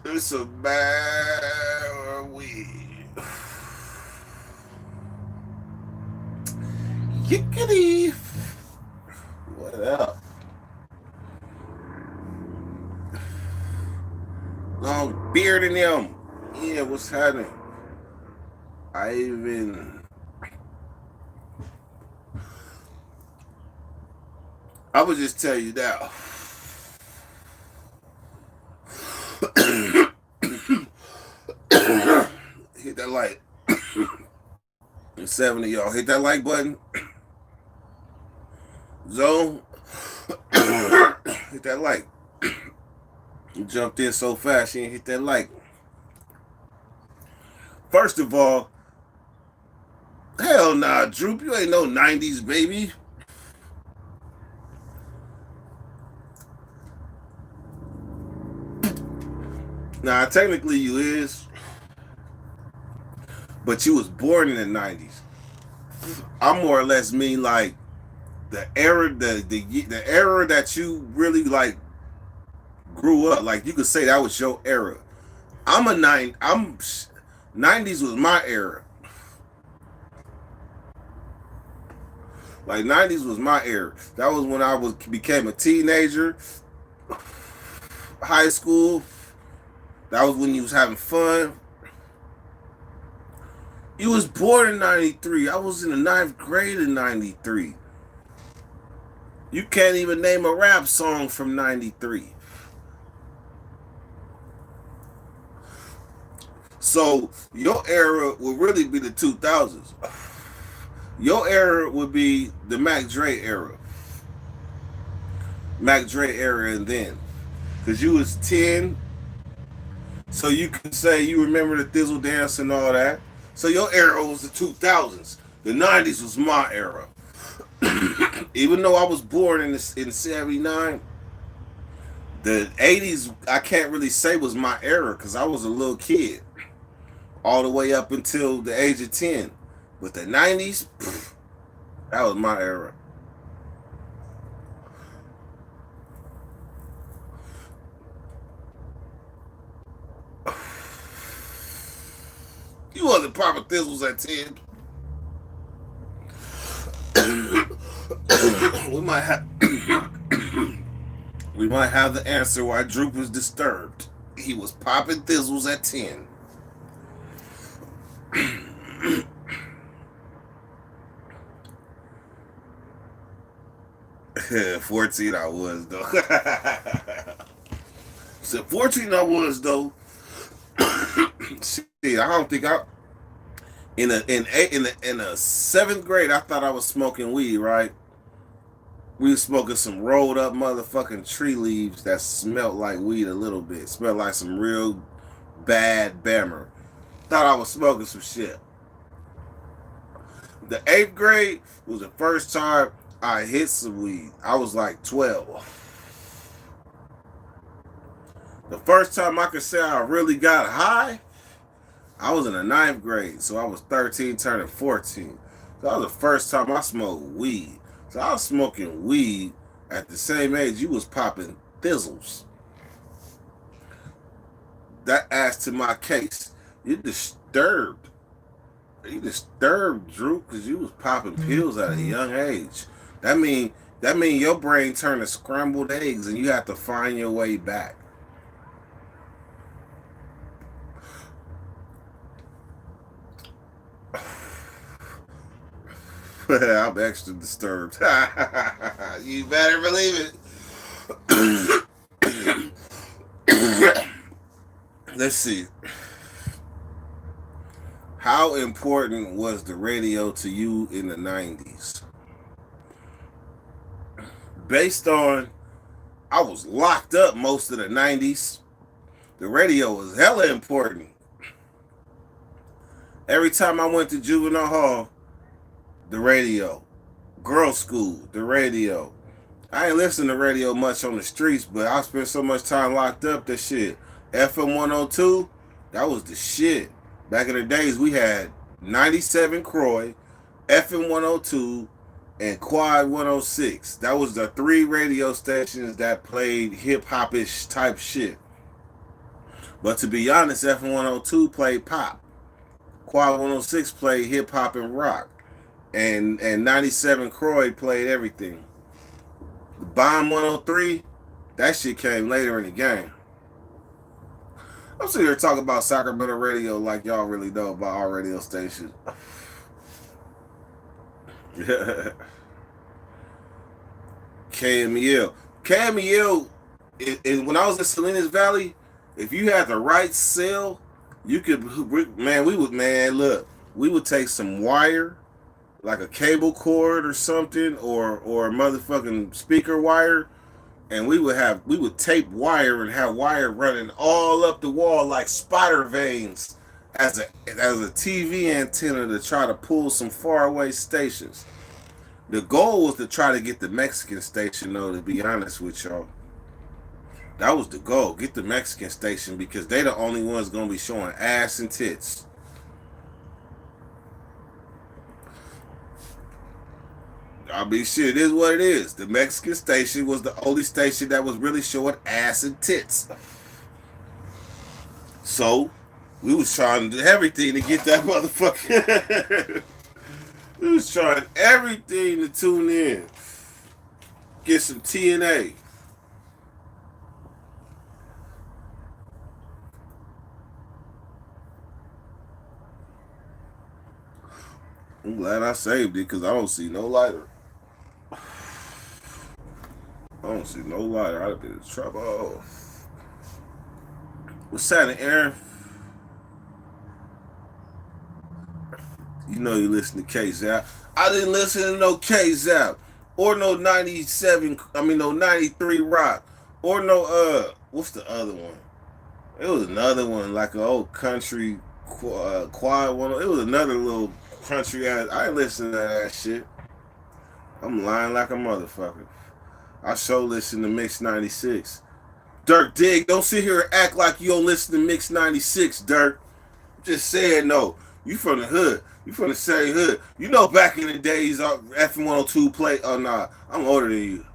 It's a bad weed. Yickety. What up? Long beard in them. Yeah, what's happening? I even. I would just tell you that. Hit that like. And 70 y'all hit that like button. Zone. Hit that like. You jumped in so fast, you didn't hit that like. First of all, hell nah, Droop, you ain't no 90s baby. Nah, technically you is, but you was born in the 90s. I more or less mean like the era, the era that you really like grew up. Like you could say that was your era. I'm a nine. I'm 90s was my era. Like 90s was my era. That was when I was became a teenager, high school. That was when you was having fun. You was born in 93. I was in the ninth grade in 93. You can't even name a rap song from 93. So your era would really be the 2000s. Your era would be the Mac Dre era. Mac Dre era and then. Because you was 10. So you can say you remember the Thizzle dance and all that. So your era was the 2000s. The 90s was my era. Even though I was born in 79, the 80's I can't really say was my era because I was a little kid all the way up until the age of 10. But the 90's, that was my era. You wasn't popping Thizzles at 10. we might have we might have the answer why Droop was disturbed. He was popping Thizzles at 10. 14 I was though. Said 14 I was though. Shit, I don't think I in a seventh grade I thought I was smoking weed, right? We was smoking some rolled up motherfucking tree leaves that smelled like weed a little bit. Smelled like some real bad bammer. Thought I was smoking some shit. The eighth grade was the first time I hit some weed. I was like 12. The first time I could say I really got high, I was in the ninth grade. So I was 13 turning 14. So that was the first time I smoked weed. So I was smoking weed at the same age you was popping thizzles. That adds to my case. You disturbed. You disturbed, Drew, because you was popping pills at a young age. That mean your brain turned to scrambled eggs and you have to find your way back. I'm extra disturbed. You better believe it. Let's see. How important was the radio to you in the 90s? Based on I was locked up most of the 90s, the radio was hella important. Every time I went to juvenile hall, the radio. Girls' school, the radio. I ain't listen to radio much on the streets, but I spent so much time locked up that shit. FM 102, that was the shit. Back in the days, we had 97 Croy, FM 102, and Quad 106. That was the three radio stations that played hip hop ish type shit. But to be honest, F102 played pop. Quad 106 played hip hop and rock. And 97 Croy played everything. The Bomb 103, that shit came later in the game. I'm sitting here talking about Sacramento radio like y'all really know about our radio station. KMEL. KMEL, when I was in Salinas Valley, if you had the right cell, you could, man, we would take some wire, like a cable cord or something, or a motherfucking speaker wire, and we would tape wire and have wire running all up the wall like spider veins as a TV antenna to try to pull some faraway stations. The goal was to try to get the Mexican station, though, to be honest with y'all. That was the goal. Get the Mexican station because they the only ones going to be showing ass and tits. I mean, shit, it is what it is. The Mexican station was the only station that was really showing ass and tits. So, we was trying to do everything to get that motherfucker. We was trying everything to tune in. Get some TNA. I'm glad I saved it because I don't see no lighter. I don't see no lighter. I'd have been in trouble. What's happening, Aaron? You know you listen to K-Zap. I didn't listen to no K-Zap. Or no 93 Rock. Or no, what's the other one? It was another one, like an old country quad one. It was another little country ass. I ain't listen to that shit. I'm lying like a motherfucker. I sure listen to Mix 96. Dirk Dig, don't sit here and act like you don't listen to Mix 96, Dirk. Just saying no. You from the hood. You from the same hood. You know back in the days, F102 play. Oh, nah. I'm older than you.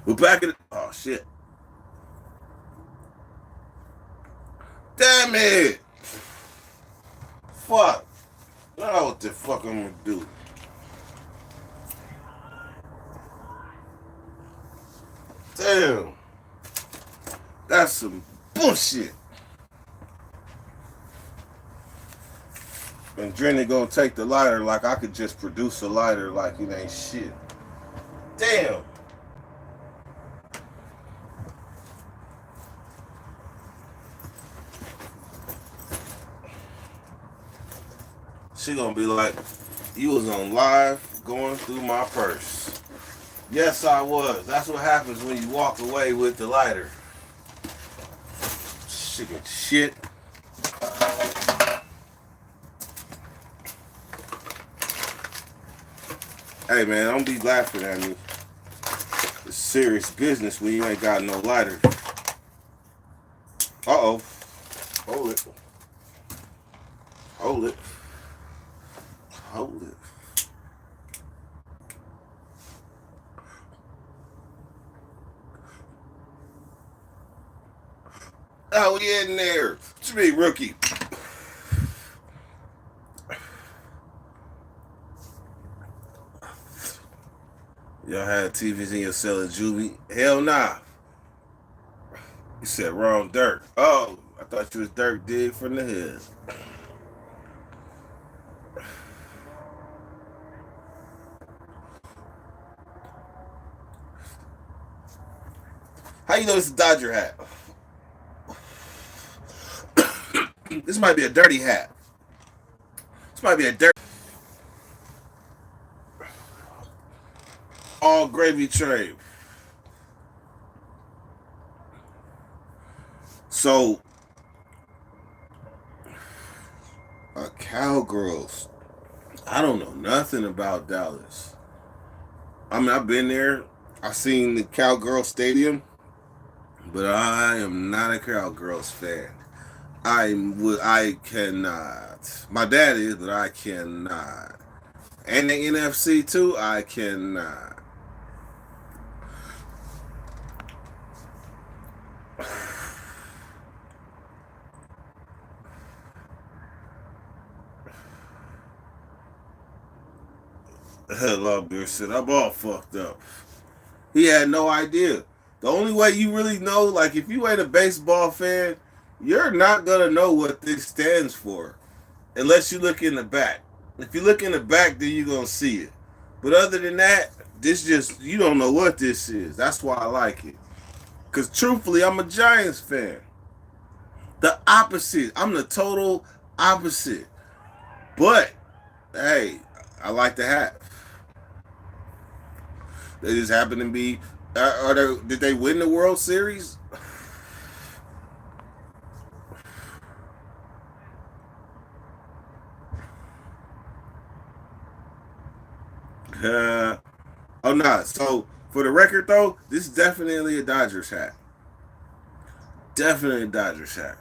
But back in the... Oh, shit. Damn it. Fuck. Now what the fuck I'm gonna do? Damn. That's some bullshit. And Drenny gonna take the lighter like I could just produce a lighter like it ain't shit. Damn. She gonna be like, you was on live going through my purse. Yes, I was. That's what happens when you walk away with the lighter. Chicken shit. Hey man, don't be laughing at me. It's serious business when you ain't got no lighter. Uh-oh. Hold it. Hold it. Hold it. Oh, we in there. What you mean, rookie? Y'all had TVs in your cell at Juvie? Hell nah. You said wrong Dirk. Oh, I thought you was Dirk Dig from the hood. How you know this is a Dodger hat? This might be a dirty hat. This might be a dirty... All gravy train. So, Cowgirls. I don't know nothing about Dallas. I mean, I've been there. I've seen the Cowgirl Stadium, but I am not a Cowgirls fan. I cannot. My dad is, but I cannot. And the NFC too, I cannot. Lawbeer said, I'm all fucked up. He had no idea. The only way you really know, like if you ain't a baseball fan, you're not gonna know what this stands for unless you look in the back. If you look in the back, then you're gonna see it. But other than that, this just you don't know what this is. That's why I like it. Cause truthfully, I'm a Giants fan. The opposite. I'm the total opposite. But hey, I like the hat. They just happen to be. Did they win the World Series? Oh no. So for the record though, this is definitely a Dodgers hat. Definitely a Dodgers hat.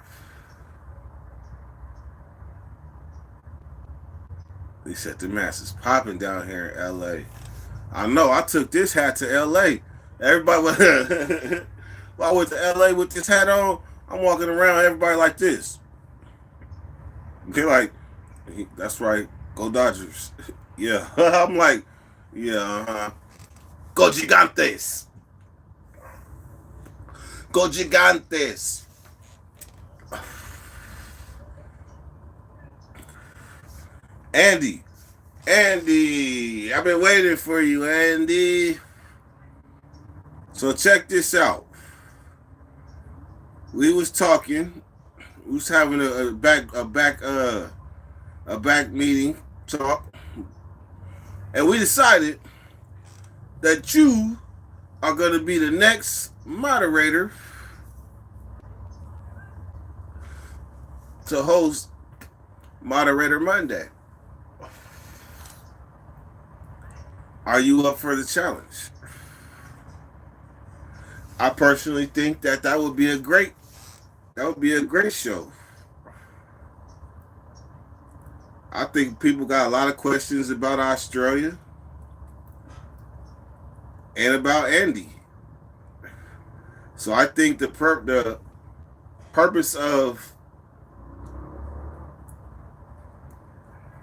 They said the masses popping down here in L.A. I know. I took this hat to L.A. Everybody went. Well, I went to L.A. with this hat on. I'm walking around. Everybody like this. They're like, "That's right. Go Dodgers." Yeah. I'm like, yeah. Go Gigantes. Go Gigantes. Andy. Andy. I've been waiting for you, Andy. So check this out. We was talking. We was having a back meeting talk, and we decided that you are gonna be the next moderator to host Moderator Monday. Are you up for the challenge? I personally think that would be a great show. I think people got a lot of questions about Australia and about Andy. So I think the purpose of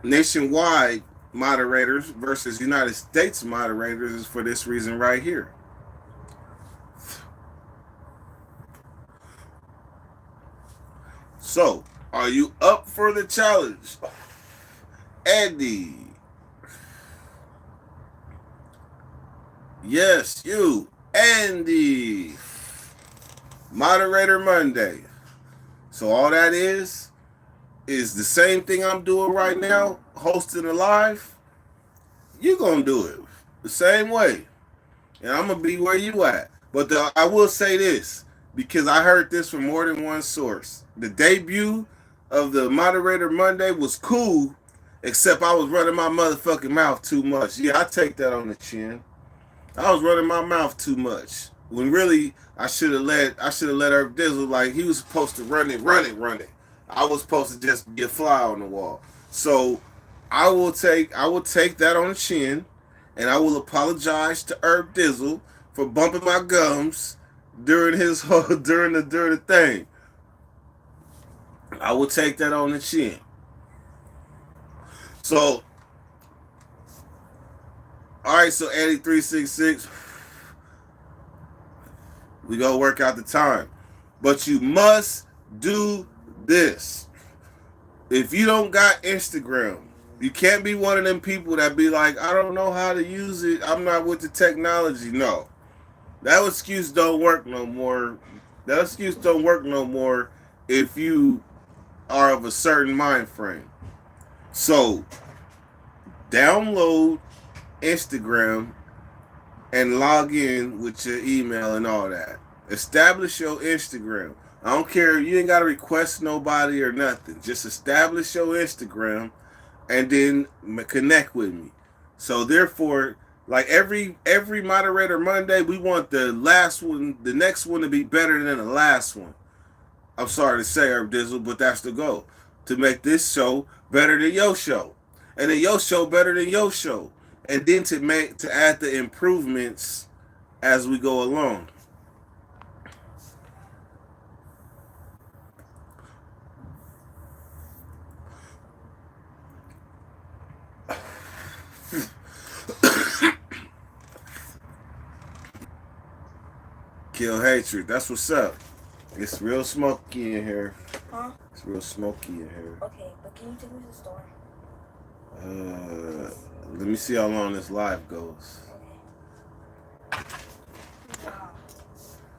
nationwide moderators versus United States moderators is for this reason right here. So, are you up for the challenge? Andy. Yes, you. Andy. Moderator Monday. So all that is the same thing I'm doing right now, hosting a live. You're going to do it the same way. And I'm going to be where you at. But I will say this, because I heard this from more than one source. The debut of the Moderator Monday was cool, except I was running my motherfucking mouth too much. Yeah, I take that on the chin. I was running my mouth too much. When really I should have let Herb Dizzle, like he was supposed to run it. I was supposed to just be a fly on the wall. So I will take that on the chin, and I will apologize to Herb Dizzle for bumping my gums during the thing. I will take that on the chin. So, all right. So 8366, we gonna work out the time, but you must do this. If you don't got Instagram, you can't be one of them people that be like, I don't know how to use it. I'm not with the technology. No. That excuse don't work no more. That excuse don't work no more if you are of a certain mind frame. So, download Instagram and log in with your email and all that. Establish your Instagram. I don't care. You ain't got to request nobody or nothing. Just establish your Instagram and then connect with me. So therefore, like every Moderator Monday, we want the next one to be better than the last one. I'm sorry to say, Herb Dizzle, but that's the goal. To make this show better than your show. And then your show better than your show. And then to add the improvements as we go along. Kill hatred. That's what's up. It's real smoky in here. Huh? It's real smoky in here. Okay, but can you take me to the store? Let me see how long this live goes. Okay.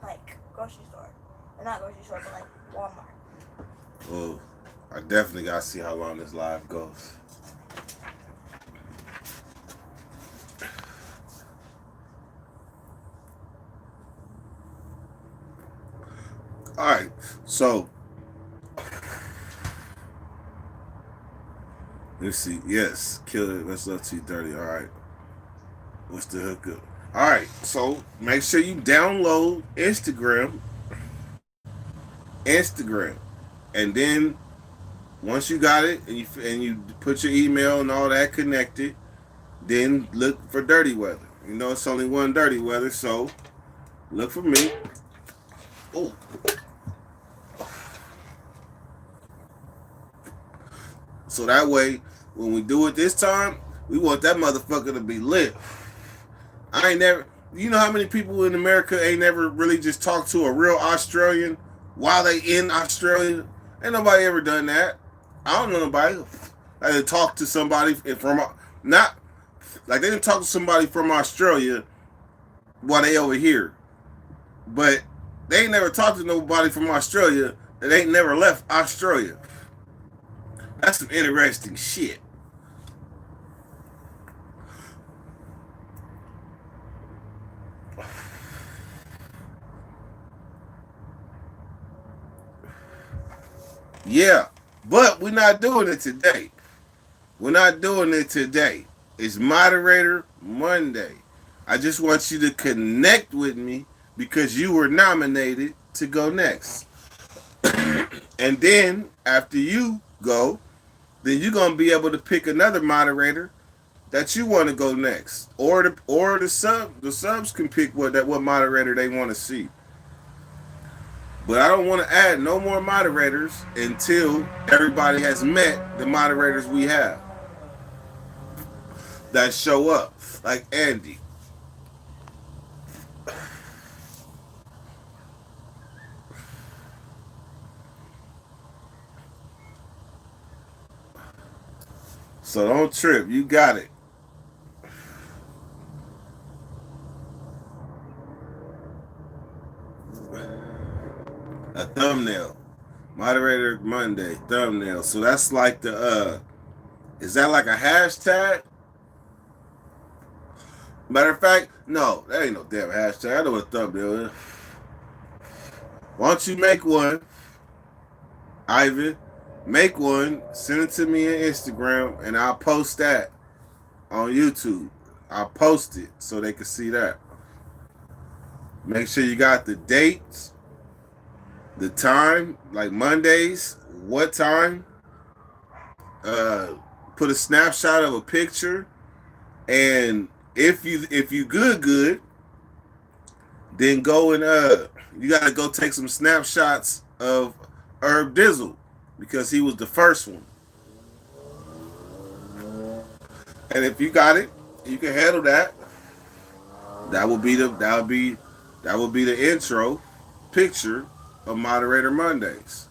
Like grocery store. Or not grocery store, but like Walmart. Oh, I definitely gotta see how long this live goes. Alright, so let's see. Yes, kill it. Let's love T30. Alright. What's the hookup? Alright, so make sure you download Instagram. And then once you got it and you put your email and all that connected, then look for Dirty Weather. You know it's only one Dirty Weather, so look for me. Oh. So that way, when we do it this time, we want that motherfucker to be lit. I ain't never, you know how many people in America ain't never really just talked to a real Australian while they in Australia? Ain't nobody ever done that. I don't know nobody. Like they talk to somebody from, not, like they didn't talk to somebody from Australia while they over here. But they ain't never talked to nobody from Australia that ain't never left Australia. That's some interesting shit. Yeah, but we're not doing it today. We're not doing it today. It's Moderator Monday. I just want you to connect with me because you were nominated to go next. And then after you go, then you're gonna be able to pick another moderator that you want to go next, or the subs can pick what moderator they want to see. But I don't want to add no more moderators until everybody has met the moderators we have that show up, like Andy. So don't trip. You got it. A thumbnail. Moderator Monday thumbnail. So that's like the is that like a hashtag? Matter of fact, no, that ain't no damn hashtag. I know what a thumbnail is. Why don't you make one, Ivan? Make one, send it to me on Instagram, and I'll post that on YouTube. I'll post it so they can see that. Make sure you got the dates, the time, like Mondays, what time. Put a snapshot of a picture, and if you good, then go and you gotta go take some snapshots of Herb Dizzle because he was the first one. And if you got it, you can handle that. That will be the intro picture of Moderator Mondays.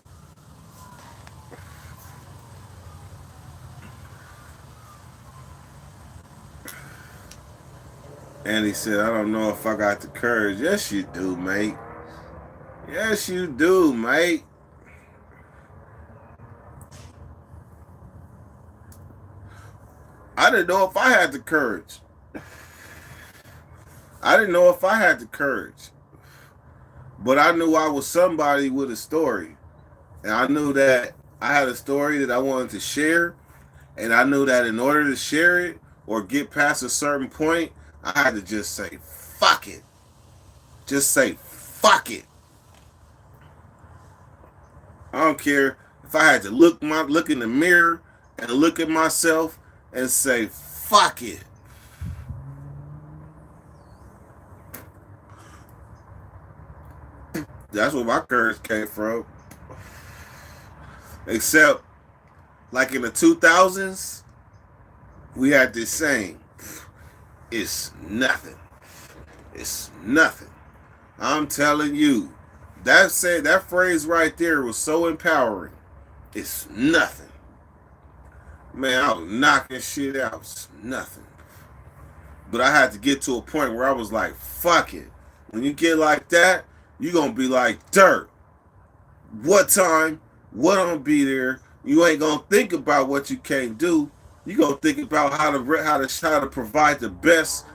And he said, I don't know if I got the courage. Yes, you do, mate. Yes, you do, mate. I didn't know if I had the courage. But I knew I was somebody with a story. And I knew that I had a story that I wanted to share. And I knew that in order to share it or get past a certain point, I had to just say, fuck it. Just say, fuck it. I don't care if I had to look in the mirror and look at myself and say, fuck it. That's where my courage came from. Except, like in the 2000s, we had this saying, it's nothing. It's nothing. I'm telling you, that phrase right there was so empowering. It's nothing. Man, I was knocking shit out. It's nothing. But I had to get to a point where I was like, fuck it. When you get like that, you going to be like, dirt. What time? What I'm gonna be there? You ain't gonna think about what you can't do. You gonna think about how to provide the best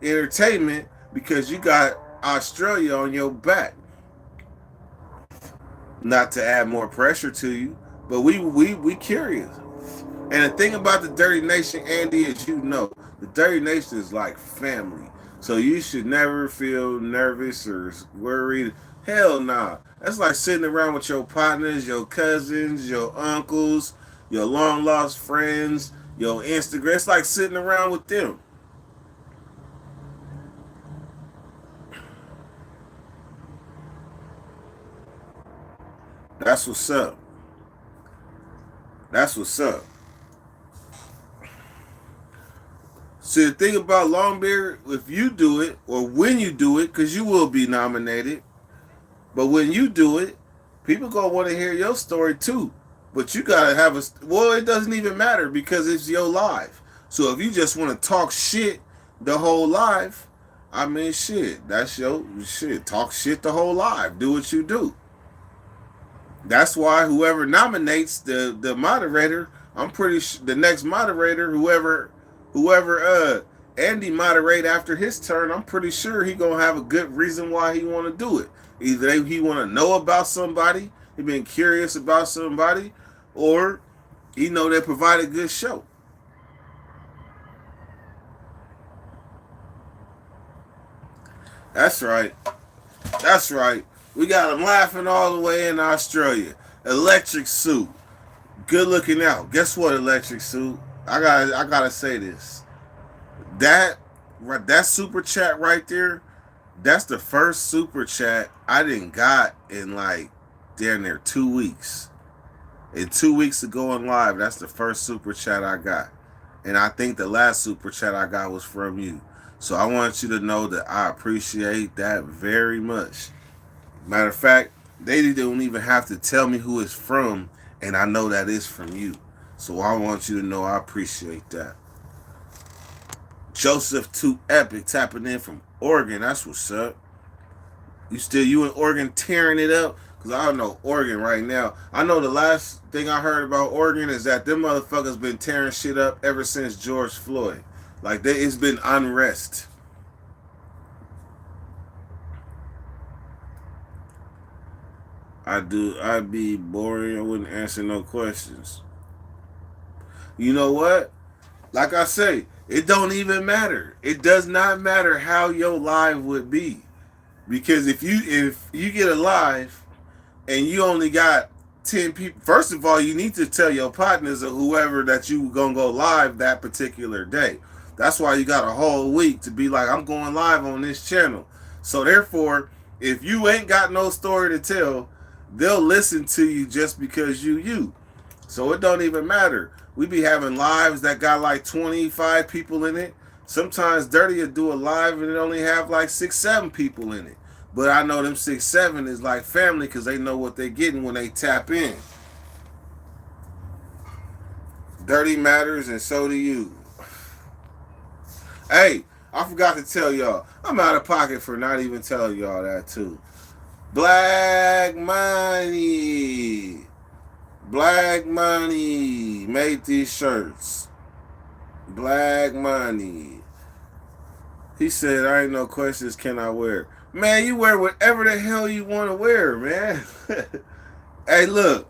entertainment because you got Australia on your back. Not to add more pressure to you, but we curious. And the thing about the Dirty Nation, Andy, is the Dirty Nation is like family. So you should never feel nervous or worried. Hell nah. That's like sitting around with your partners, your cousins, your uncles, your long lost friends, your Instagram. It's like sitting around with them. That's what's up. That's what's up. See, the thing about Longbeard, if you do it, or when you do it, because you will be nominated, but when you do it, people gonna want to hear your story too. But you gotta have it doesn't even matter because it's your live. So if you just want to talk shit the whole live, I mean shit, that's your shit. Talk shit the whole live. Do what you do. That's why whoever nominates the moderator, I'm pretty sure the next moderator, whoever Andy moderate after his turn, I'm pretty sure he gonna have a good reason why he want to do it. Either he want to know about somebody, he been curious about somebody, or he know they provide a good show. That's right. That's right. We got him laughing all the way in Australia. Electric Suit. Good looking out. Guess what, Electric Suit? I gotta say this. That super chat right there, that's the first super chat I didn't got in like damn near 2 weeks. In 2 weeks of going live, that's the first super chat I got. And I think the last super chat I got was from you. So I want you to know that I appreciate that very much. Matter of fact, they don't even have to tell me who it's from, and I know that it's from you. So I want you to know I appreciate that. Joseph Too Epic tapping in from Oregon. That's what's up. You in Oregon tearing it up? Because I don't know Oregon right now. I know the last thing I heard about Oregon is that them motherfuckers been tearing shit up ever since George Floyd. Like, it's been unrest. I'd be boring. I wouldn't answer no questions. You know what? Like I say, it don't even matter. It does not matter how your live would be. Because if you get a live and you only got 10 people, first of all, you need to tell your partners or whoever that you gonna go live that particular day. That's why you got a whole week to be like, I'm going live on this channel. So therefore, if you ain't got no story to tell, they'll listen to you just because you. So it don't even matter. We be having lives that got like 25 people in it. Sometimes Dirty will do a live and it only have like 6-7 people in it. But I know them 6-7 is like family because they know what they getting when they tap in. Dirty matters and so do you. Hey, I forgot to tell y'all. I'm out of pocket for not even telling y'all that too. Black Money. Black Money made these shirts. Black Money. He said, I ain't no questions, can I wear? Man, you wear whatever the hell you want to wear, man. Hey, look.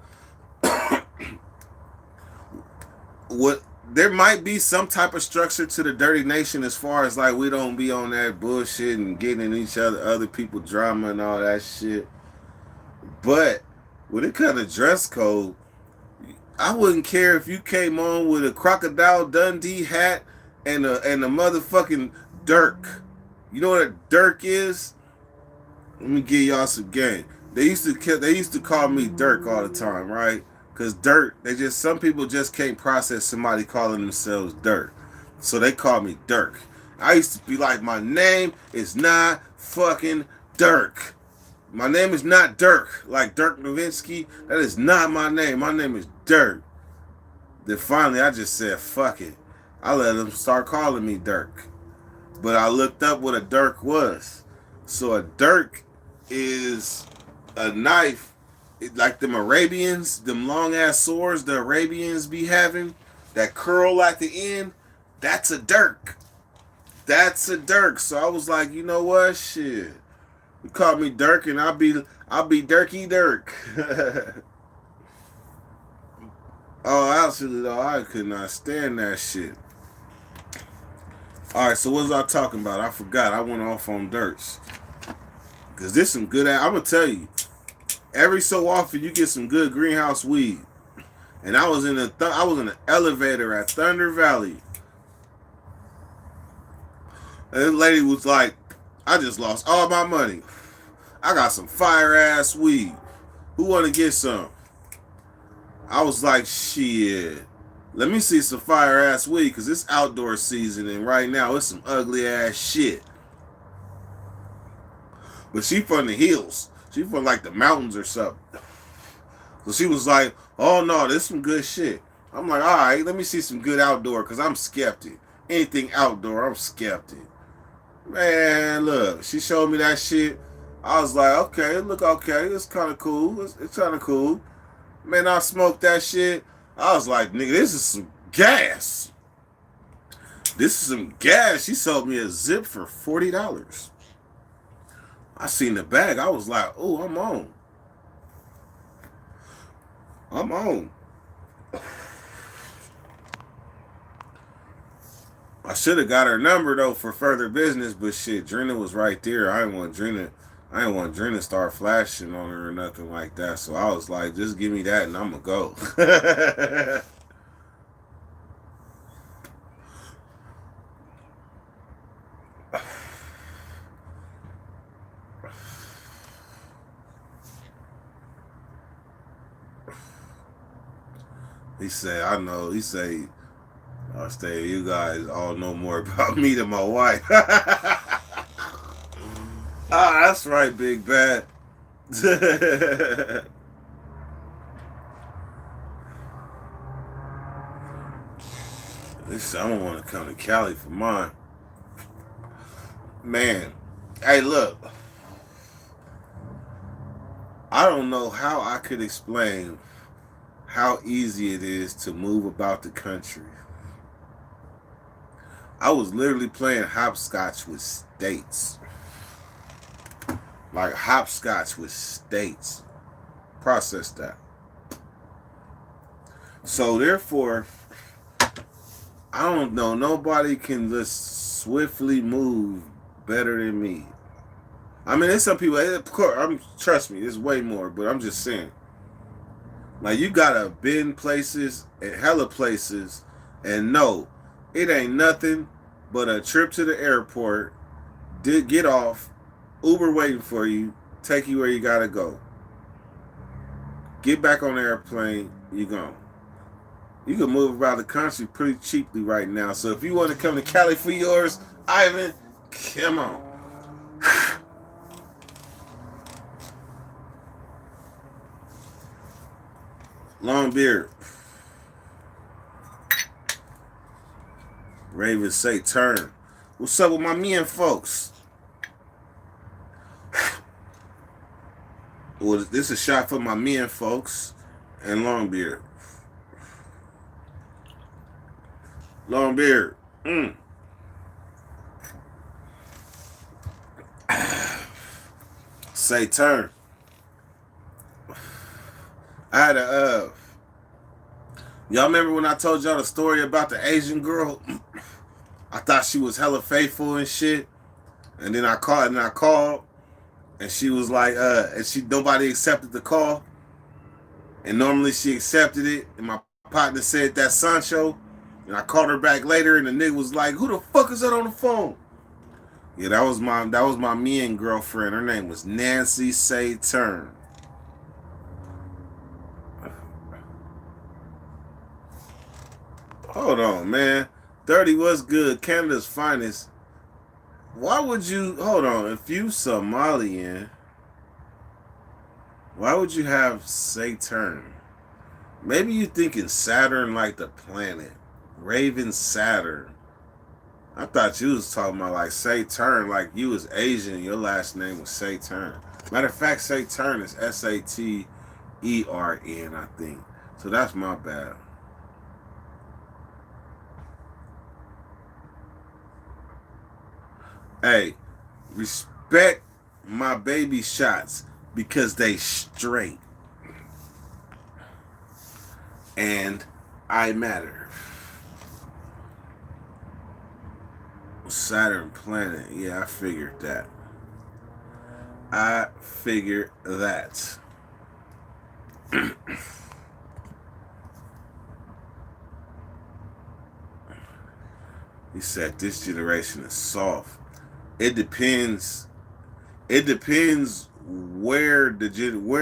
There might be some type of structure to the Dirty Nation as far as like we don't be on that bullshit and getting in each other people drama and all that shit. But when it comes to dress code, I wouldn't care if you came on with a Crocodile Dundee hat and a motherfucking dirk. You know what a dirk is? Let me give y'all some game. They used to call me Dirk all the time, right? Cause some people just can't process somebody calling themselves Dirk, so they call me Dirk. I used to be like, my name is not fucking Dirk. My name is not Dirk, like Dirk Nowitzki. That is not my name. My name is Dirk. Then finally, I just said, fuck it. I let them start calling me Dirk. But I looked up what a dirk was. So a dirk is a knife, like them Arabians, them long ass swords the Arabians be having that curl at the end. That's a dirk. That's a dirk. So I was like, you know what? Shit. You call me Dirk and I'll be Dirky Dirk. Oh, absolutely though. I could not stand that shit. Alright, so what was I talking about? I forgot. I went off on dirts. Cause this some good I'm gonna tell you. Every so often you get some good greenhouse weed. And I was in an elevator at Thunder Valley. And this lady was like, I just lost all my money. I got some fire ass weed. Who wanna get some? I was like, shit. Let me see some fire ass weed, cause it's outdoor season and right now it's some ugly ass shit. But she from the hills. She from like the mountains or something. So she was like, oh no, this some good shit. I'm like, all right, let me see some good outdoor, cause I'm skeptic. Anything outdoor, I'm skeptic. Man, look, she showed me that shit. I was like, okay, look okay. It's kind of cool. It's kind of cool. Man, I smoked that shit. I was like, nigga, this is some gas. This is some gas. She sold me a zip for $40. I seen the bag. I was like, oh, I'm on. I'm on. I should have got her number though for further business, but shit, Drina was right there. I didn't want Drina to start flashing on her or nothing like that. So I was like, just give me that and I'm gonna go. He said, I know. He said, I stay. You guys all know more about me than my wife. Ah, that's right, Big Bad. Listen, I don't want to come to Cali for mine. Man, hey, look. I don't know how I could explain how easy it is to move about the country. I was literally playing hopscotch with states. Like hopscotch with states. Process that. So therefore, I don't know. Nobody can just swiftly move better than me. I mean, there's some people. Of course, trust me, there's way more. But I'm just saying. Like you gotta been places and hella places, and no, it ain't nothing but a trip to the airport. Get off, Uber waiting for you, take you where you gotta go. Get back on the airplane, you gone. You can move around the country pretty cheaply right now. So if you want to come to Cali for yours, Ivan, come on. Long beard. Ravens say turn. What's up with my men folks? Well, this is a shot for my men folks and Longbeard. Longbeard. Say turn. I had y'all remember when I told y'all the story about the Asian girl? I thought she was hella faithful and shit. And then I called and she was like, nobody accepted the call. And normally she accepted it. And my partner said that's Sancho. And I called her back later and the nigga was like, who the fuck is that on the phone? Yeah, that was my me girlfriend. Her name was Nancy Say Turn. Hold on, man. 30 was good. Canada's finest. Why would you hold on? If you Somalian, why would you have Saturn? Maybe you thinking Saturn like the planet. Raven Saturn. I thought you was talking about like Saturn, like you was Asian, your last name was Saturn. Matter of fact, Saturn is Satern, I think. So that's my bad. Hey, respect my baby shots because they straight. And I matter. Saturn planet. Yeah, I figured that. I figured that. He said this generation is soft. It depends. It depends where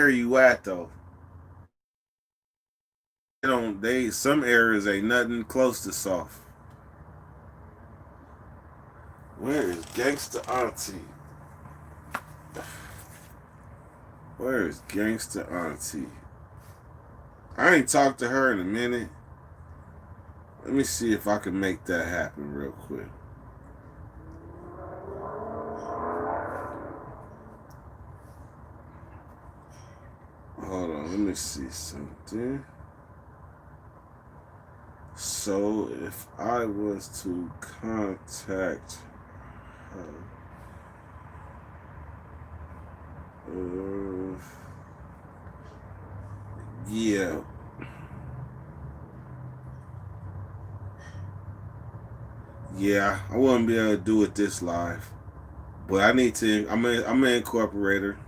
you at though. Some areas ain't nothing close to soft. Where is Gangsta Auntie? Where is Gangsta Auntie? I ain't talked to her in a minute. Let me see if I can make that happen real quick. Hold on, let me see something. So if I was to contact her, yeah. Yeah, I wouldn't be able to do it this live. But I need to, I'm gonna incorporate her.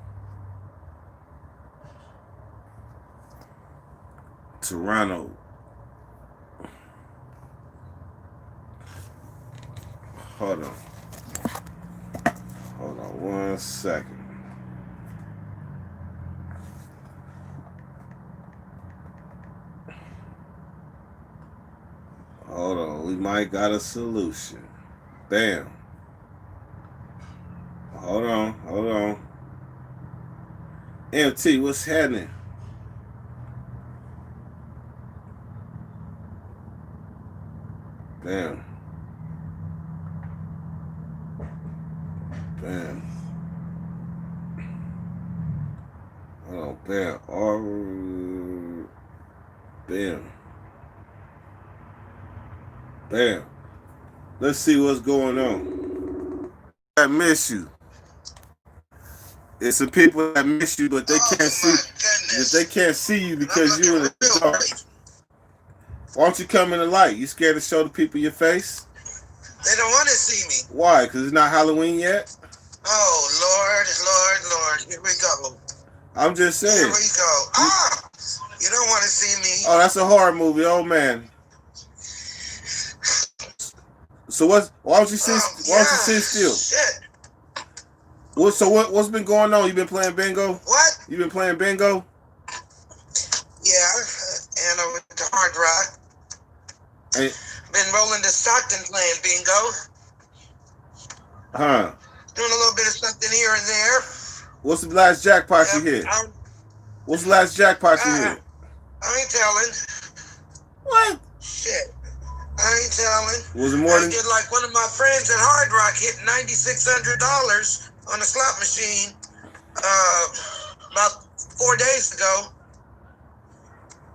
Toronto. Hold on. Hold on 1 second. Hold on, we might got a solution. Bam. Hold on. MT, what's happening? Bam. Bam. Hold on, bam. Bam. Bam. Let's see what's going on. I miss you. It's some people that miss you, but they can't see. But they can't see you because you're in the dark. Why don't you come in the light? You scared to show the people your face? They don't want to see me. Why? Because it's not Halloween yet? Oh, Lord. Here we go. I'm just saying. Here we go. Ah! You don't want to see me. Oh, that's a horror movie. Oh, man. So why don't you sit still? Shit. What's been going on? You been playing bingo? What? You been playing bingo? Yeah, and I went to Hard Rock. Hey. Been rolling to Stockton playing bingo. Huh. Doing a little bit of something here and there. What's the last jackpot you hit? What's the last jackpot you hit? I ain't telling. What? Shit. I ain't telling. Was it more than... I did like one of my friends at Hard Rock hit $9,600 on a slot machine about 4 days ago.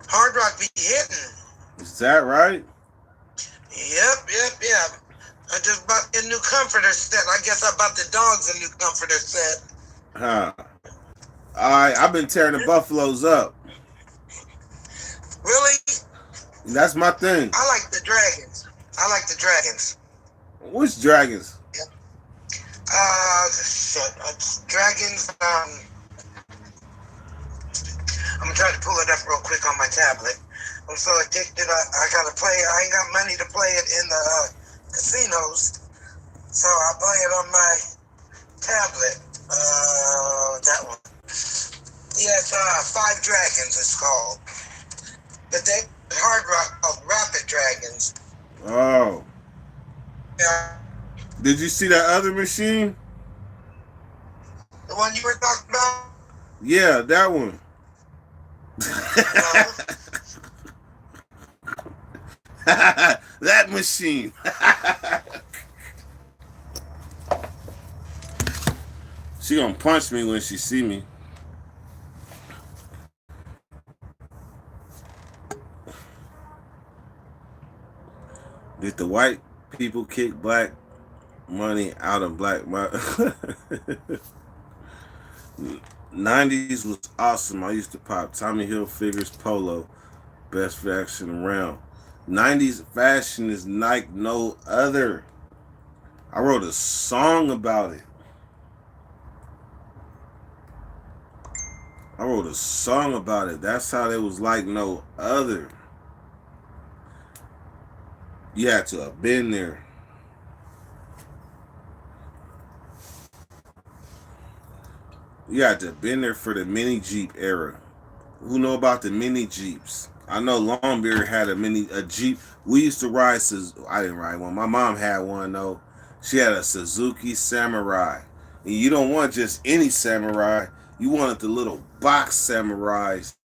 Hard Rock be hitting. Is that right? Yep. I just bought a new comforter set. I guess I bought the dogs a new comforter set. Huh. Alright, I've been tearing the Buffaloes up. Really? That's my thing. I like the Dragons. Which Dragons? Shit. Dragons, I'm trying to pull it up real quick on my tablet. I'm so addicted, I gotta play it. I ain't got money to play it in the casinos, so I play it on my tablet. That one. Yeah, it's 5 Dragons it's called. But they Hard Rock called Rapid Dragons. Oh. Yeah. Did you see that other machine? The one you were talking about? Yeah, that one. No. That machine. She gonna punch me when she see me. Did the white people kick black money out of black money? 90s was awesome. I used to pop Tommy Hilfiger's polo. Best fashion around. 90s fashion is like no other. I wrote a song about it. That's how it was like no other. You had to have been there. You had to have been there for the mini Jeep era. Who know about the mini Jeeps? I know Longbeard had a Jeep. We used to ride. I didn't ride one. My mom had one though. She had a Suzuki Samurai. And you don't want just any Samurai. You wanted the little box Samurais,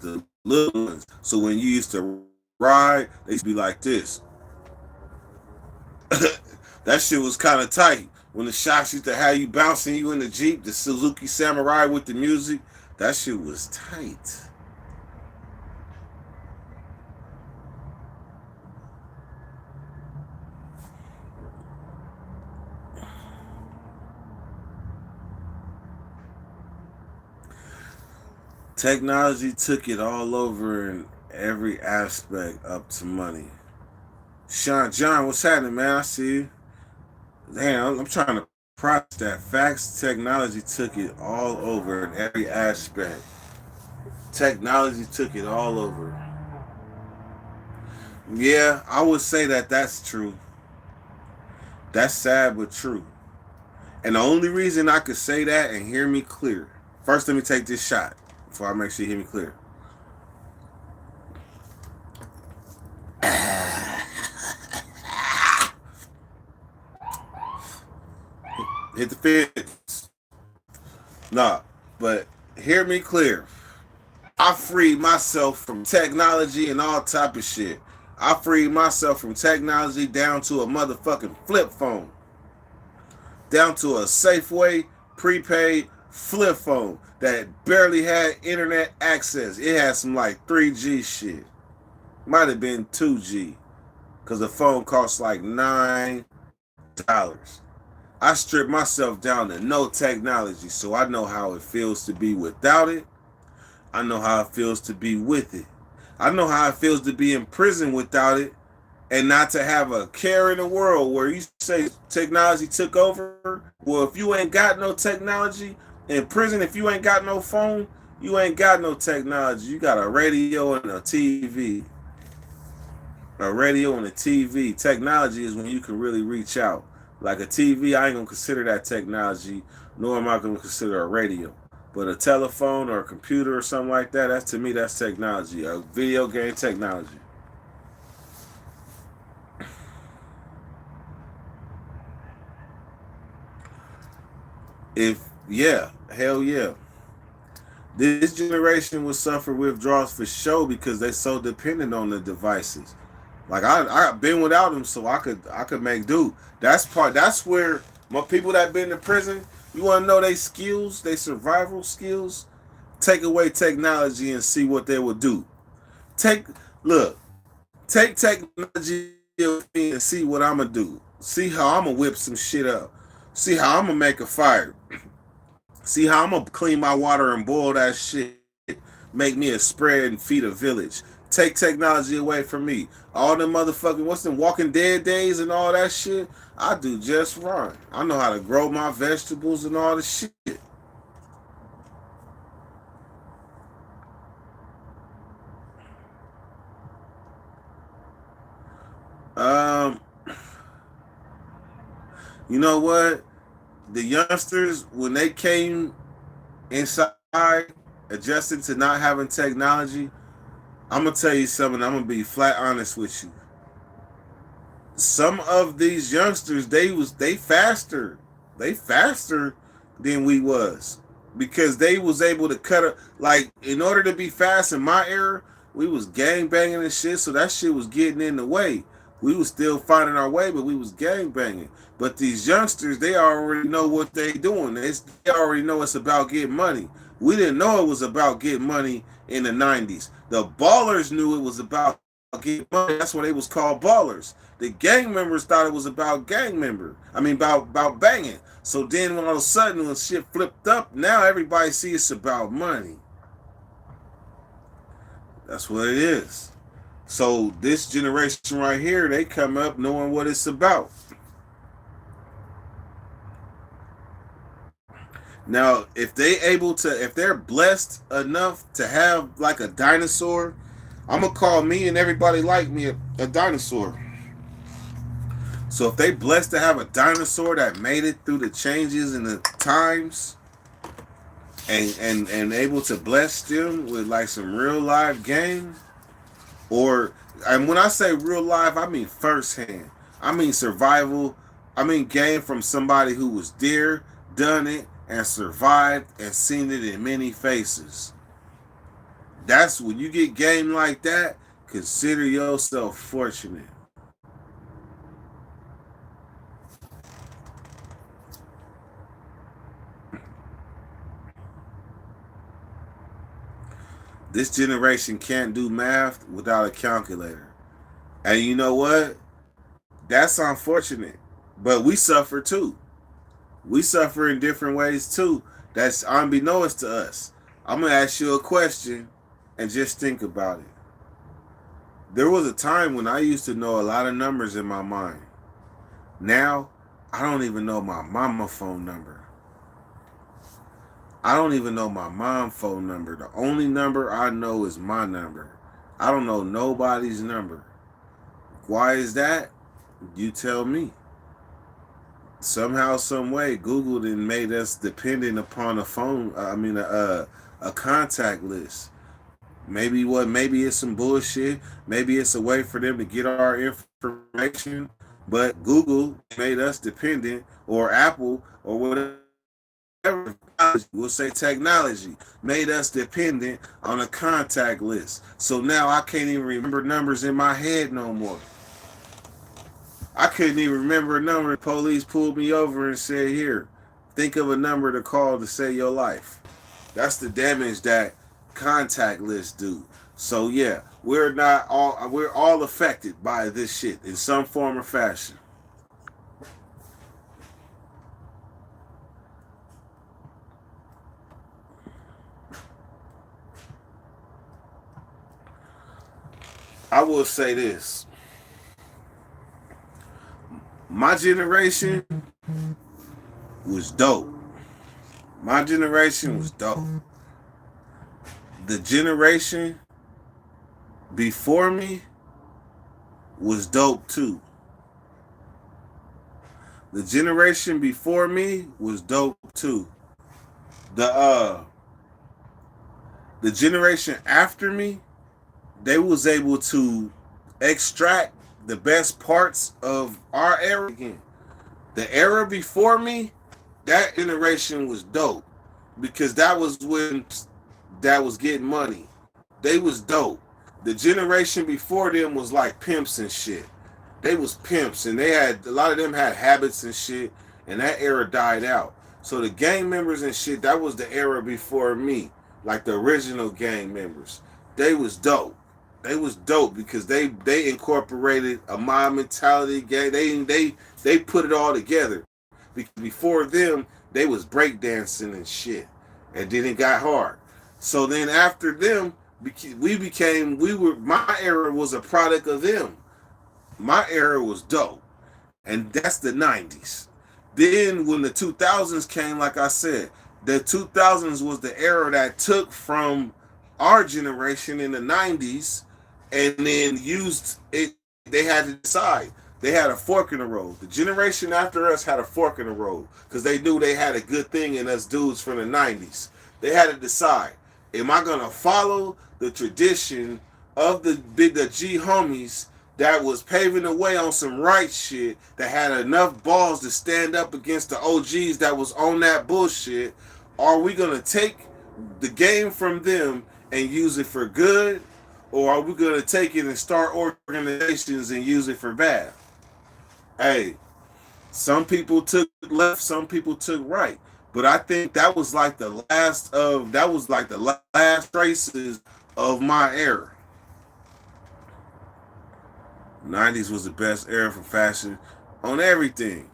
the little ones. So when you used to ride, they used to be like this. That shit was kind of tight. When the shops used to have you bouncing you in the Jeep, the Suzuki Samurai with the music, that shit was tight. Technology took it all over in every aspect up to money. Sean John, what's happening, man? I see you. Damn, I'm trying to process that. Facts, technology took it all over in every aspect. Technology took it all over. Yeah, I would say that that's true. That's sad but true. And the only reason I could say that and hear me clear. First, let me take this shot before I make sure you hear me clear. Hit the fence. Nah, but hear me clear. I freed myself from technology and all type of shit. I freed myself from technology down to a motherfucking flip phone. Down to a Safeway prepaid flip phone that barely had internet access. It had some like 3G shit. Might have been 2G. Because the phone cost like $9. I stripped myself down to no technology, so I know how it feels to be without it. I know how it feels to be with it. I know how it feels to be in prison without it and not to have a care in the world where you say technology took over. Well, if you ain't got no technology in prison, if you ain't got no phone, you ain't got no technology. You got a radio and a TV. A radio and a TV. Technology is when you can really reach out. Like a TV, I ain't gonna consider that technology, nor am I gonna consider a radio. But a telephone or a computer or something like that, that's to me, that's technology. A video game technology. Hell yeah. This generation will suffer withdrawals for sure because they so dependent on the devices. Like I've been without them, so I could make do. That's where my people that been in prison, you want to know they skills, they survival skills. Take away technology and see what they will do. Take look, take technology and see what I'm gonna do. See how I'm gonna whip some shit up. See how I'm gonna make a fire. See how I'm gonna clean my water and boil that shit. Make me a spread and feed a village. Take technology away from me. All the motherfucking what's them Walking Dead days and all that shit. I do just fine. I know how to grow my vegetables and all the shit. Um, you know what? The youngsters when they came inside, adjusting to not having technology, I'm gonna tell you something. I'm gonna be flat honest with you. some of these youngsters, they faster. They faster than we was. Because they was able to cut a, like, in order to be fast in my era, we was gang banging and shit, so that shit was getting in the way. We was still finding our way, but we was gang banging. But these youngsters, they already know what they doing. They already know it's about getting money. We didn't know it was about getting money in the 90s. The ballers knew it was about getting money. That's why they was called ballers. The gang members thought it was about about banging. So then all of a sudden when shit flipped up, now everybody sees it's about money. That's what it is. So this generation right here, they come up knowing what it's about. Now, if they're blessed enough to have like a dinosaur, I'm gonna call me and everybody like me a dinosaur. So if they blessed to have a dinosaur that made it through the changes in the times, and able to bless them with like some real life game, and when I say real life, I mean firsthand. I mean survival. I mean game from somebody who was there, done it, and survived and seen it in many faces. That's when you get game like that, consider yourself fortunate. This generation can't do math without a calculator. And you know what? That's unfortunate. But we suffer too. We suffer in different ways too. That's unbeknownst to us. I'm going to ask you a question and just think about it. There was a time when I used to know a lot of numbers in my mind. Now, I don't even know my mama phone number. I don't even know my mom's phone number. The only number I know is my number. I don't know nobody's number. Why is that? You tell me. Somehow, some way, Google then made us dependent upon a contact list. Maybe it's some bullshit. Maybe it's a way for them to get our information. But Google made us dependent, or Apple, or whatever. We'll say technology made us dependent on a contact list. So now I can't even remember numbers in my head no more. I couldn't even remember a number. The police pulled me over and said, here, think of a number to call to save your life. That's the damage that contact lists do. So yeah, we're all affected by this shit in some form or fashion. I will say this. My generation was dope. My generation was dope. The generation before me was dope too. The generation before me was dope too. The generation after me, they was able to extract the best parts of our era again. The era before me, that generation was dope because that was when that was getting money. They was dope. The generation before them was like pimps and shit. They was pimps and they had a lot of them had habits and shit, and that era died out. So the gang members and shit, that was the era before me, like the original gang members. They was dope. They was dope because they incorporated a mob mentality gang. They put it all together. Before them, they was breakdancing and shit, and then it got hard. So then after them, my era was a product of them. My era was dope, and that's the 90s. Then when the 2000s came, like I said, the 2000s was the era that took from our generation in the 90s and then used it. They had to decide. They had a fork in the road. The generation after us had a fork in the road because they knew they had a good thing in us dudes from the 90s. They had to decide, am I going to follow the tradition of the G homies that was paving the way on some right shit, that had enough balls to stand up against the OGs that was on that bullshit? Are we gonna take the game from them and use it for good, or are we gonna take it and start organizations and use it for bad? Hey, some people took left, some people took right. But I think that was like the last traces of my era. 90s was the best era for fashion on everything.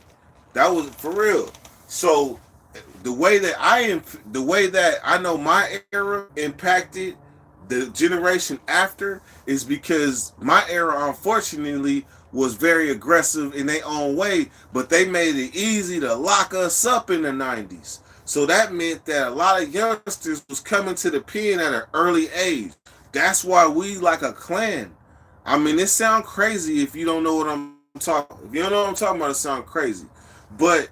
That was for real. So the way that I know my era impacted the generation after is because my era, unfortunately, was very aggressive in their own way, but they made it easy to lock us up in the 90s. So that meant that a lot of youngsters was coming to the pen at an early age. That's why we like a clan. I mean, it sounds crazy if you don't know what I'm talking. If you don't know what I'm talking about, it sounds crazy. But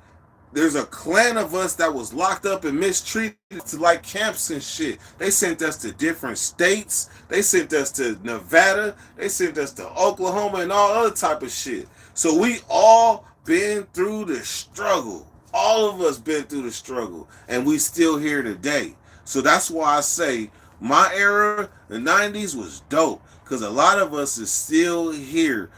there's a clan of us that was locked up and mistreated to like camps and shit. They sent us to different states. They sent us to Nevada. They sent us to Oklahoma and all other type of shit. So we all been through the struggle. All of us been through the struggle, and we still here today. So that's why I say my era, the 90s, was dope, because a lot of us is still here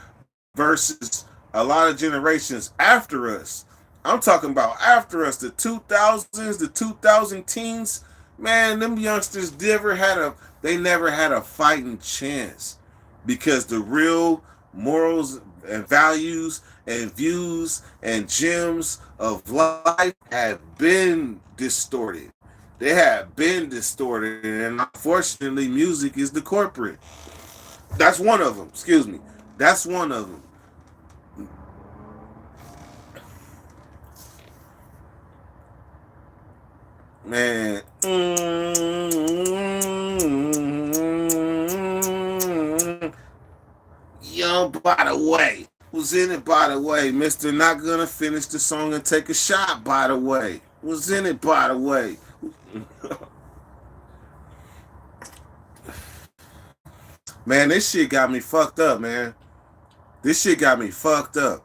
versus a lot of generations after us. I'm talking about after us, the 2000s, the 2000 teens. Man, them youngsters they never had a fighting chance, because the real morals and values and views and gems of life have been distorted. They have been distorted, and unfortunately, music is the corporate. That's one of them. Excuse me. That's one of them. Man. Yo, by the way. Was in it, by the way. Mr. Not Gonna Finish the Song and Take a Shot, by the way. Was in it, by the way. Man, this shit got me fucked up, man. This shit got me fucked up.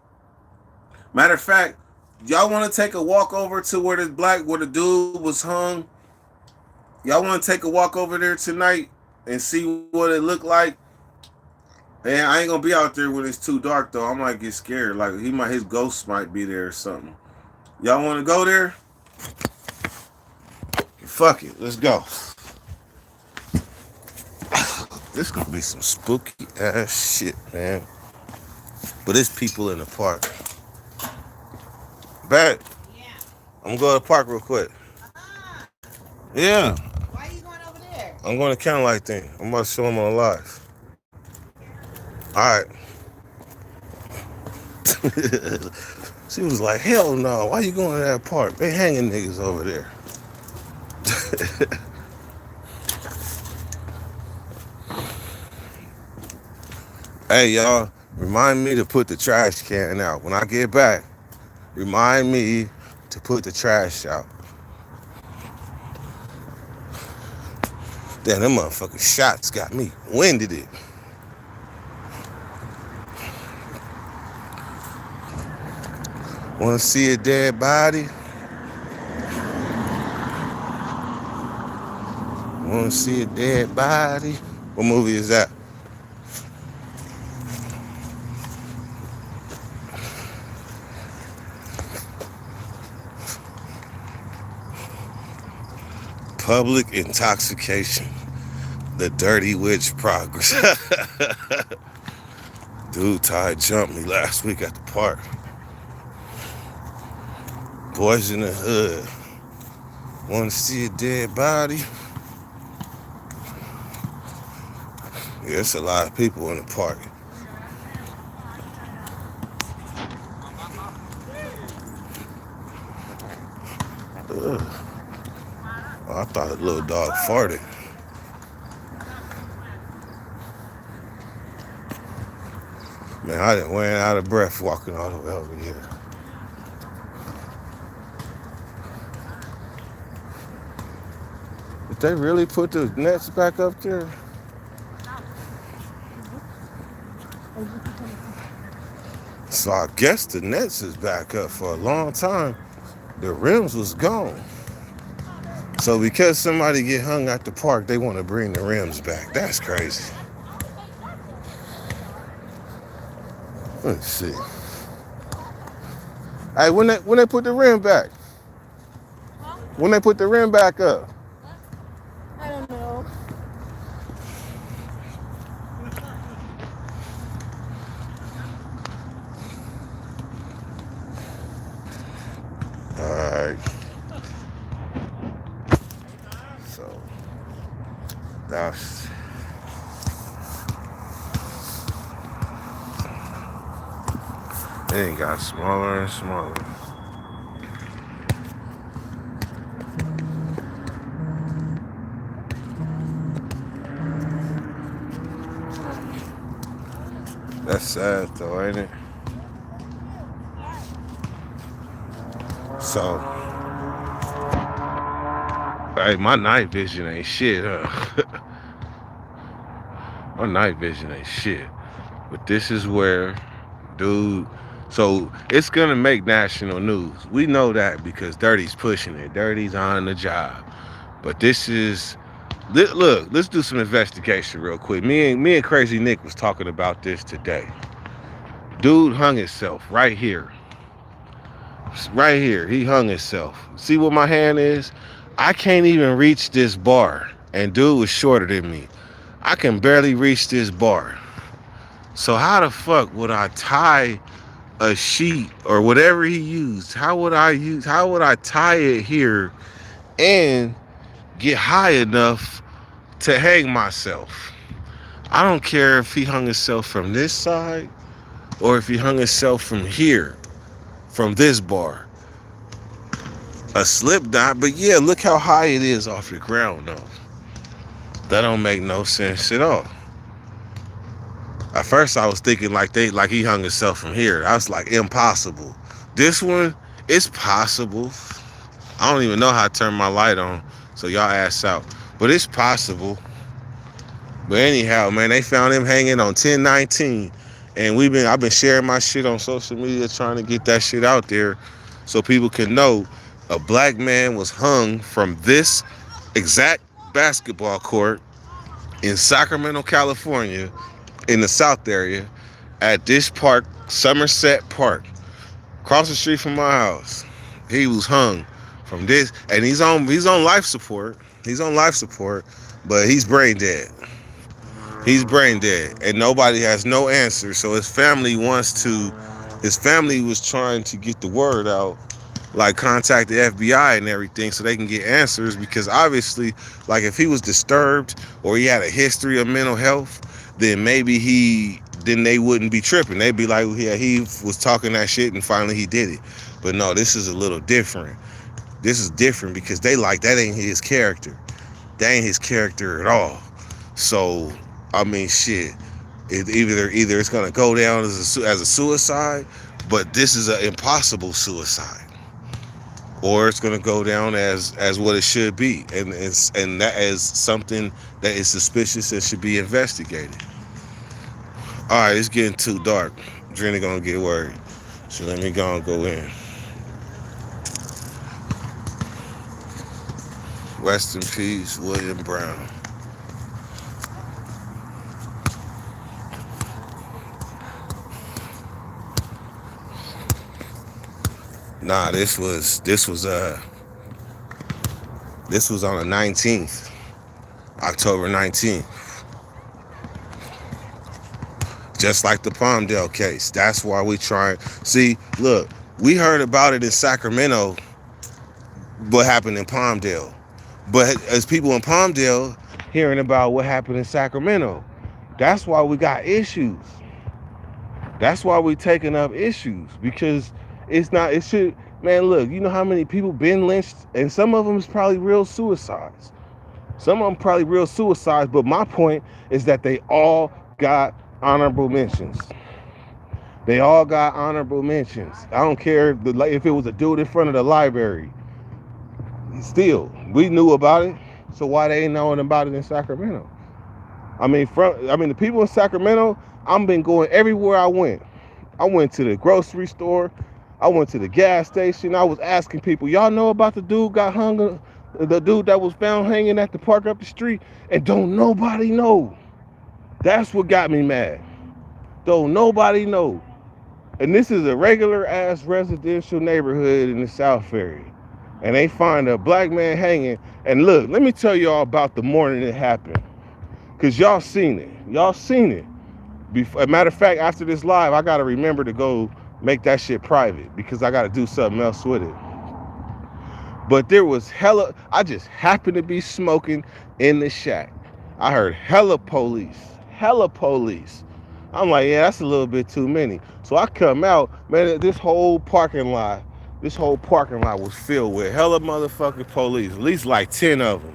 Matter of fact, y'all want to take a walk over to where the dude was hung? Y'all want to take a walk over there tonight and see what it looked like? And I ain't gonna be out there when it's too dark though. I might get scared. Like his ghost might be there or something. Y'all want to go there? Fuck it, let's go. This gonna be some spooky ass shit, man. But it's people in the park. Bet. Yeah. I'm gonna go to the park real quick. Yeah. Why are you going over there? I'm going to Candlelight thing. I'm about to show them on live. All right. She was like, hell no. Why you going to that park? They hanging niggas over there. Hey, y'all. Remind me to put the trash can out. When I get back, remind me to put the trash out. Damn, them motherfucking shots got me winded it. Want to see a dead body? Want to see a dead body? What movie is that? Public intoxication. The Dirty Witch Progress. Dude Ty jumped me last week at the park. Boys in the hood. Want to see a dead body? Yeah, it's a lot of people in the park. Ugh. Oh, I thought a little dog farted. Man, I done ran out of breath walking all the way over here. Did they really put the nets back up there? So I guess the Nets is back up. For a long time, the rims was gone. So because somebody get hung at the park, they want to bring the rims back. That's crazy. Let's see. Hey, when they put the rim back? When they put the rim back up? I don't know. Alright. So that's it got smaller and smaller. That's sad though, ain't it? So, hey, my night vision ain't shit, huh? My night vision ain't shit. But this is where, dude, so it's gonna make national news. We know that because Dirty's pushing it. Dirty's on the job. But this is, look, let's do some investigation real quick. Me and Crazy Nick was talking about this today. Dude hung himself right here. Right here, he hung himself. See what my hand is? I can't even reach this bar. And dude was shorter than me. I can barely reach this bar. So how the fuck would I tie a sheet or whatever he used? How would I tie it here and get high enough to hang myself? I don't care if he hung himself from this side or if he hung himself from here, from this bar. A slip knot, but yeah, look how high it is off the ground though. That don't make no sense at all. At first I was thinking like he hung himself from here. I was like, impossible. This one, it's possible. I don't even know how to turn my light on, so y'all ass out. But it's possible. But anyhow, man, they found him hanging on 1019. And I've been sharing my shit on social media, trying to get that shit out there so people can know a black man was hung from this exact basketball court in Sacramento, California, in the South area, at this park, Somerset Park, across the street from my house. He was hung from this, and he's on life support. He's on life support, but he's brain dead. He's brain dead, and nobody has no answer. So his family was trying to get the word out, like contact the FBI and everything so they can get answers, because obviously, like if he was disturbed or he had a history of mental health, then maybe then they wouldn't be tripping. They'd be like, yeah, he was talking that shit and finally he did it. But no, this is a little different. This is different because they like, that ain't his character. That ain't his character at all. So, I mean, shit. Either it's gonna go down as a suicide, but this is an impossible suicide, or it's gonna go down as what it should be, and that is something that is suspicious and should be investigated. All right, it's getting too dark. Drenny gonna get worried, so let me go in. Rest in peace, William Brown. Nah, this was on the 19th, October 19th. Just like the Palmdale case. That's why we try. See, look, we heard about it in Sacramento, what happened in Palmdale. But as people in Palmdale hearing about what happened in Sacramento, that's why we got issues. That's why we taking up issues, because it should, man, look, you know how many people been lynched, and some of them is probably real suicides. But my point is that they all got honorable mentions. They all got honorable mentions. I don't care if it was a dude in front of the library. Still, we knew about it, so why they ain't knowing about it in Sacramento? I mean, the people in Sacramento, I've been going everywhere I went. I went to the grocery store. I went to the gas station. I was asking people, y'all know about the dude got hung, the dude that was found hanging at the park up the street? And don't nobody know. That's what got me mad. Don't nobody know. And this is a regular ass residential neighborhood in the South area. And they find a black man hanging. And look, let me tell y'all about the morning it happened. Because y'all seen it. Y'all seen it. Before, a matter of fact, after this live, I got to remember to go make that shit private because I got to do something else with it. But there was hella, I just happened to be smoking in the shack. I heard hella police. I'm like, yeah, that's a little bit too many. So I come out, man, this whole parking lot was filled with hella motherfucking police, at least like 10 of them.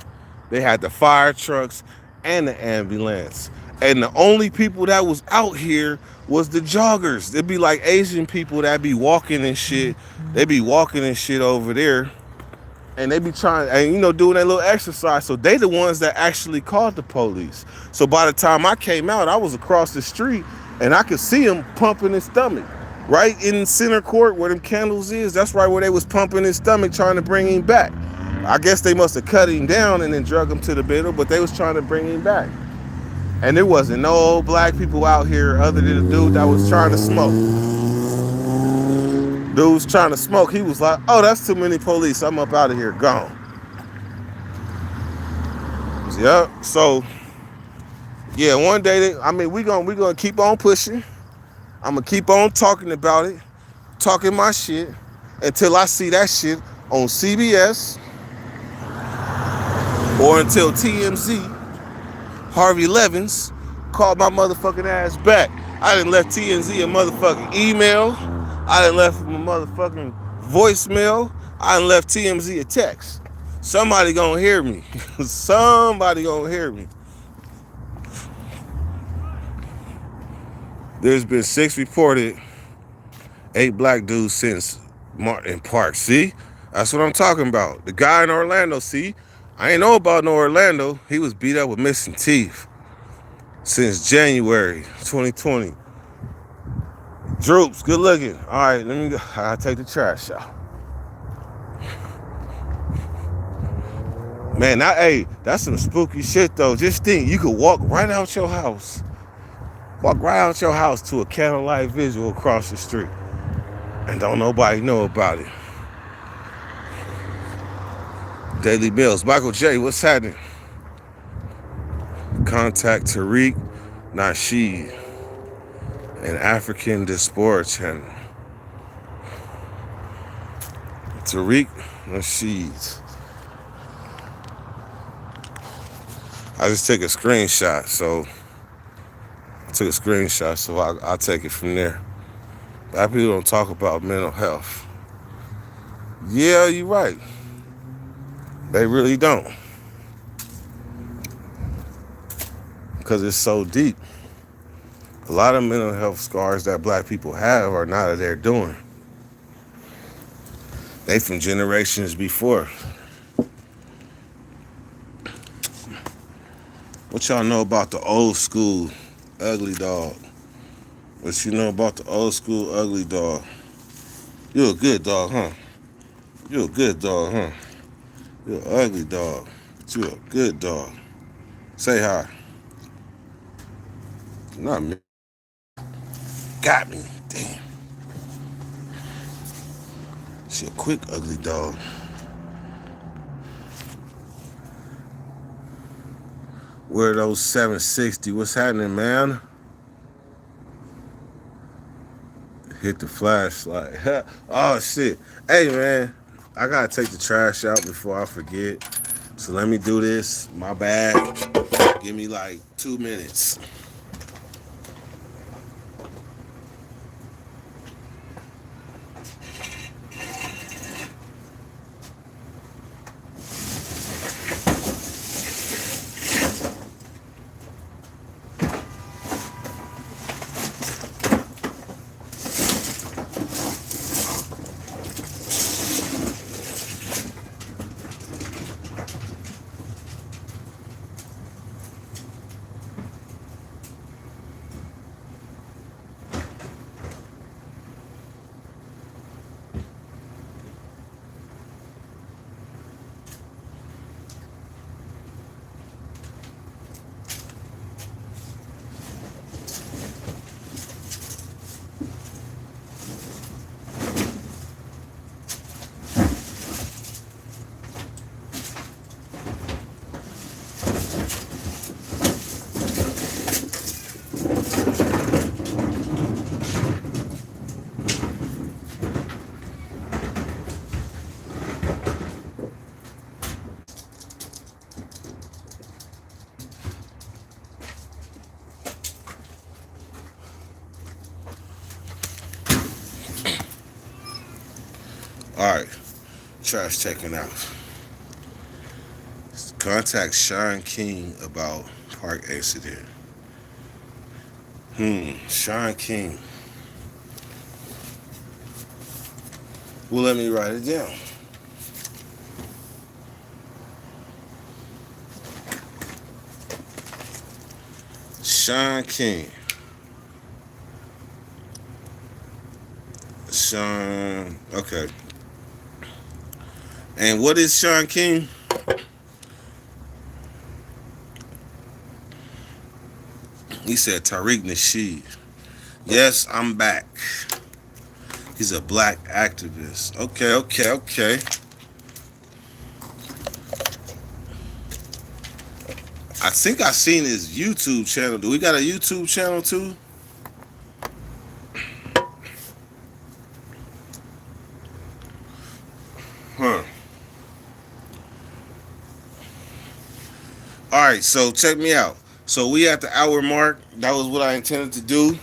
They had the fire trucks and the ambulance. And the only people that was out here was the joggers. It'd be like Asian people that be walking and shit. They be walking and shit over there. And they be trying, and doing that little exercise. So they the ones that actually called the police. So by the time I came out, I was across the street and I could see him pumping his stomach. Right in center court where them candles is, that's right where they was pumping his stomach trying to bring him back. I guess they must have cut him down and then drug him to the middle, but they was trying to bring him back. And there wasn't no black people out here other than the dude that was trying to smoke. Dude was trying to smoke. He was like, oh, that's too many police. I'm up out of here. Gone. Yep. So, yeah, one day, we gonna keep on pushing. I'm going to keep on talking about it, talking my shit, until I see that shit on CBS or until TMZ, Harvey Levins, called my motherfucking ass back. I done left TMZ a motherfucking email. I done left him a motherfucking voicemail. I done left TMZ a text. Somebody gonna hear me. Somebody gonna hear me. There's been 6 reported, 8 black dudes since Martin Park. See? That's what I'm talking about. The guy in Orlando, see? I ain't know about no Orlando. He was beat up with missing teeth since January 2020. Droops, good looking. All right, let me go. I'll take the trash out. Man, that's some spooky shit, though. Just think, you could walk right out your house. Walk right out your house to a candlelight visual across the street. And don't nobody know about it. Daily Bills. Michael J., what's happening? Contact Tariq Nasheed, an African diaspora channel. Tariq Nasheed. I just took a screenshot, so I'll take it from there. Black people don't talk about mental health. Yeah, you're right. They really don't. Because it's so deep. A lot of mental health scars that black people have are not of their doing. They from generations before. What y'all know about the old school ugly dog? What you know about the old school ugly dog? You a good dog, huh? You a good dog, huh? You an ugly dog, but you a good dog. Say hi. Not me. Got me. Damn. She a quick ugly dog. Where are those 760? What's happening, man? Hit the flashlight. Oh, shit. Hey, man. I gotta take the trash out before I forget. So let me do this. My bad. Give me like 2 minutes. Trash checking out. Contact Sean King about park accident. Sean King. Well, let me write it down. Sean King. Sean. Okay. And what is Sean King? He said Tariq Nasheed. Yes, I'm back. He's a black activist. Okay. I think I seen his YouTube channel. Do we got a YouTube channel too? Huh. All right, so check me out. So we at the hour mark. That was what I intended to do.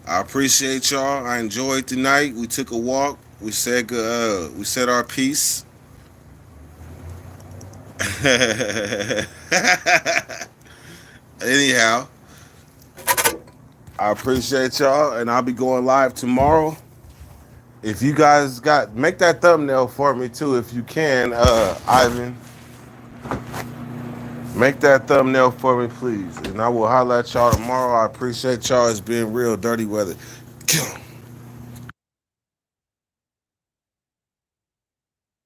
I appreciate y'all. I enjoyed the night. We took a walk. We said we said our piece. Anyhow, I appreciate y'all, and I'll be going live tomorrow. If you guys make that thumbnail for me too, if you can, Ivan. Make that thumbnail for me, please, and I will holler at y'all tomorrow. I appreciate y'all. It's been real dirty weather. Kill 'em.